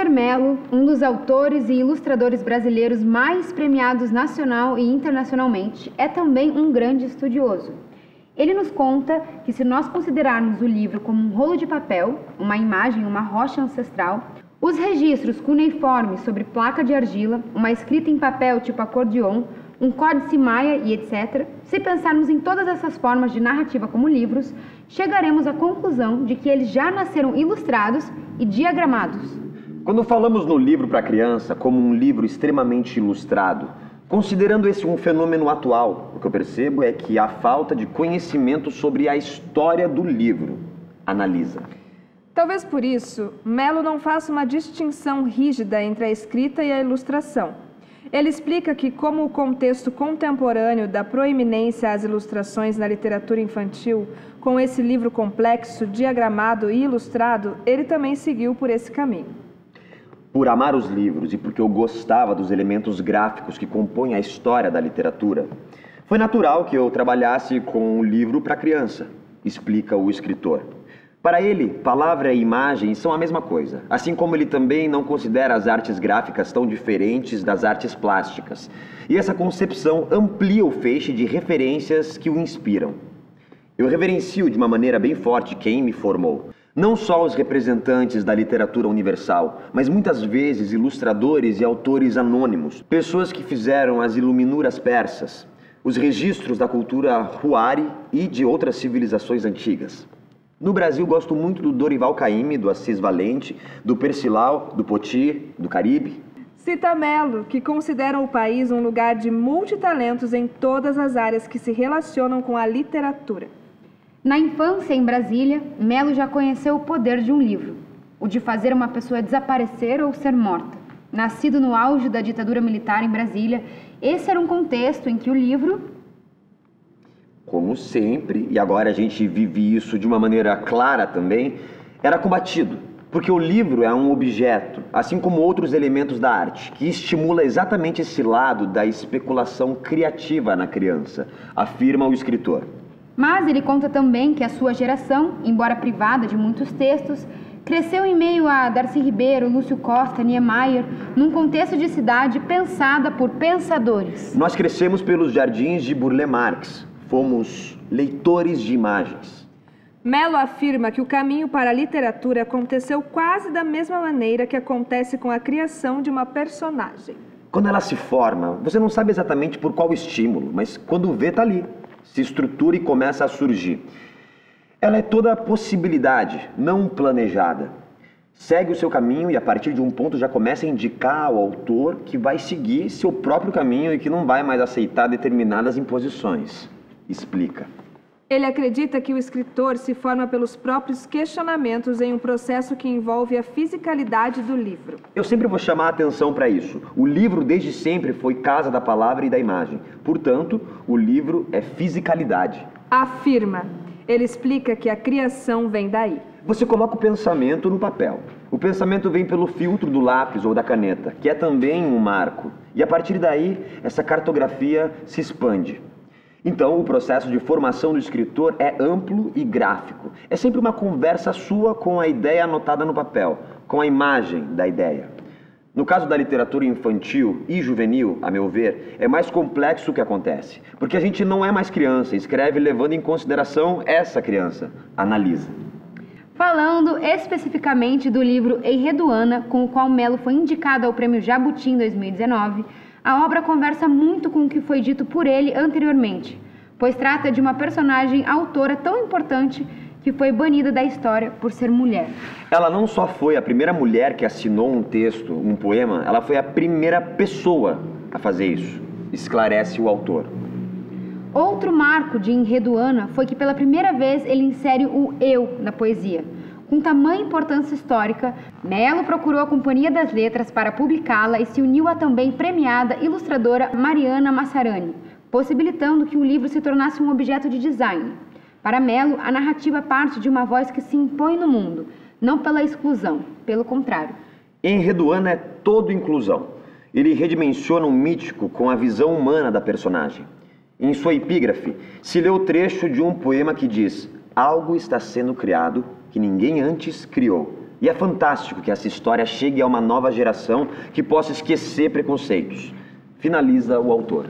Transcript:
Roger Mello, um dos autores e ilustradores brasileiros mais premiados nacional e internacionalmente, é também um grande estudioso. Ele nos conta que, se nós considerarmos o livro como um rolo de papel, uma imagem, uma rocha ancestral, os registros cuneiformes sobre placa de argila, uma escrita em papel tipo acordeon, um códice maia e etc., se pensarmos em todas essas formas de narrativa como livros, chegaremos à conclusão de que eles já nasceram ilustrados e diagramados. Quando falamos no livro para criança como um livro extremamente ilustrado, considerando esse um fenômeno atual, o que eu percebo é que há falta de conhecimento sobre a história do livro. Analisa. Talvez por isso, Mello não faça uma distinção rígida entre a escrita e a ilustração. Ele explica que, como o contexto contemporâneo dá proeminência às ilustrações na literatura infantil, com esse livro complexo, diagramado e ilustrado, ele também seguiu por esse caminho. Por amar os livros e porque eu gostava dos elementos gráficos que compõem a história da literatura, foi natural que eu trabalhasse com um livro para criança, explica o escritor. Para ele, palavra e imagem são a mesma coisa, assim como ele também não considera as artes gráficas tão diferentes das artes plásticas. E essa concepção amplia o feixe de referências que o inspiram. Eu reverencio de uma maneira bem forte quem me formou. Não só os representantes da literatura universal, mas muitas vezes ilustradores e autores anônimos, pessoas que fizeram as iluminuras persas, os registros da cultura Huari e de outras civilizações antigas. No Brasil, gosto muito do Dorival Caymmi, do Assis Valente, do Percival, do Poti, do Caribe. Cita Mello, que considera o país um lugar de multitalentos em todas as áreas que se relacionam com a literatura. Na infância, em Brasília, Mello já conheceu o poder de um livro, o de fazer uma pessoa desaparecer ou ser morta. Nascido no auge da ditadura militar em Brasília, esse era um contexto em que o livro... Como sempre, e agora a gente vive isso de uma maneira clara também, era combatido, porque o livro é um objeto, assim como outros elementos da arte, que estimula exatamente esse lado da especulação criativa na criança, afirma o escritor. Mas ele conta também que a sua geração, embora privada de muitos textos, cresceu em meio a Darcy Ribeiro, Lúcio Costa, Niemeyer, num contexto de cidade pensada por pensadores. Nós crescemos pelos jardins de Burle Marx. Fomos leitores de imagens. Mello afirma que o caminho para a literatura aconteceu quase da mesma maneira que acontece com a criação de uma personagem. Quando ela se forma, você não sabe exatamente por qual estímulo, mas quando vê, tá ali. Se estrutura e começa a surgir. Ela é toda possibilidade, não planejada. Segue o seu caminho e a partir de um ponto já começa a indicar ao autor que vai seguir seu próprio caminho e que não vai mais aceitar determinadas imposições. Explica. Ele acredita que o escritor se forma pelos próprios questionamentos em um processo que envolve a fisicalidade do livro. Eu sempre vou chamar a atenção para isso. O livro desde sempre foi casa da palavra e da imagem. Portanto, o livro é fisicalidade. Afirma. Ele explica que a criação vem daí. Você coloca o pensamento no papel. O pensamento vem pelo filtro do lápis ou da caneta, que é também um marco. E a partir daí, essa cartografia se expande. Então, o processo de formação do escritor é amplo e gráfico. É sempre uma conversa sua com a ideia anotada no papel, com a imagem da ideia. No caso da literatura infantil e juvenil, a meu ver, é mais complexo o que acontece. Porque a gente não é mais criança, escreve levando em consideração essa criança. Analisa. Falando especificamente do livro Enredoana, com o qual Mello foi indicado ao Prêmio Jabuti em 2019, a obra conversa muito com o que foi dito por ele anteriormente, pois trata de uma personagem autora tão importante que foi banida da história por ser mulher. Ela não só foi a primeira mulher que assinou um texto, um poema, ela foi a primeira pessoa a fazer isso, esclarece o autor. Outro marco de Enredoana foi que pela primeira vez ele insere o eu na poesia. Com tamanha importância histórica, Mello procurou a Companhia das Letras para publicá-la e se uniu à também premiada ilustradora Mariana Massarani, possibilitando que o livro se tornasse um objeto de design. Para Mello, a narrativa parte de uma voz que se impõe no mundo, não pela exclusão, pelo contrário. Enredoana é todo inclusão. Ele redimensiona o mítico com a visão humana da personagem. Em sua epígrafe, se lê o trecho de um poema que diz: algo está sendo criado que ninguém antes criou. E é fantástico que essa história chegue a uma nova geração que possa esquecer preconceitos. Finaliza o autor.